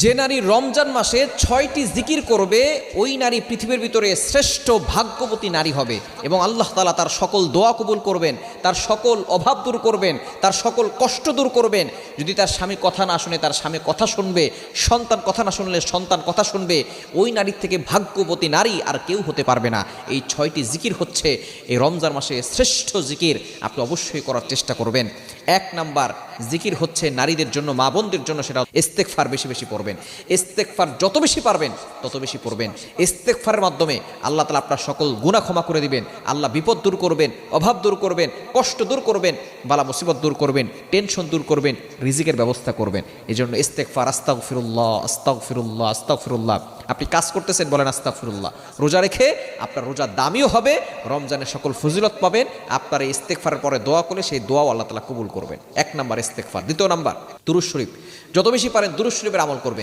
যে নারী রমজান মাসে ৬টি জিকির করবে ওই নারী পৃথিবীর ভিতরে শ্রেষ্ঠ ভাগ্যবতী নারী হবে এবং আল্লাহ তাআলা তার সকল দোয়া কবুল করবেন, তার সকল অভাব দূর করবেন, তার সকল কষ্ট দূর করবেন। যদি তার স্বামী কথা না শুনে তার স্বামী কথা শুনবে, সন্তান কথা না শুনলে সন্তান কথা শুনবে। ওই নারীর থেকে ভাগ্যবতী নারী আর কেউ হতে পারবে না। এই ৬টি জিকির হচ্ছে এই রমজান মাসে শ্রেষ্ঠ জিকির, আপনি অবশ্যই করার চেষ্টা করবেন। ১ নাম্বার জিকির হচ্ছে নারীদের জন্য, মা বোনদের জন্য, সেটা ইস্তেগফার বেশি বেশি পড়বেন। ইস্তেগফার যত বেশি পারবেন তত বেশি পড়বেন। ইস্তেগফারের মাধ্যমে আল্লাহ তাআলা আপনার সকল গুনাহ ক্ষমা করে দিবেন, আল্লাহ বিপদ দূর করবেন, অভাব দূর করবেন, কষ্ট দূর করবেন, বালা মুসিবত দূর করবেন, টেনশন দূর করবেন, রিজিকের ব্যবস্থা করবেন। এই জন্য ইস্তেগফার, আস্তাগফিরুল্লাহ আস্তাগফিরুল্লাহ আস্তাগফিরুল্লাহ। আপনি কাজ করতেছেন, বলেন আস্তাগফিরুল্লাহ। রোজা রেখে আপনার রোজা দামিও হবে, রমজানের সকল ফজিলত পাবেন। আপনার এই ইস্তেগফারের পরে দোয়া করলে সেই দোয়াও আল্লাহ তাআলা কবুল করবেন। ১ নাম্বার ইস্তেগফার। ২য় নাম্বার দুরূদ শরীফ। যত বেশি পারেন দুরূদ শরীফের আমল করবেন।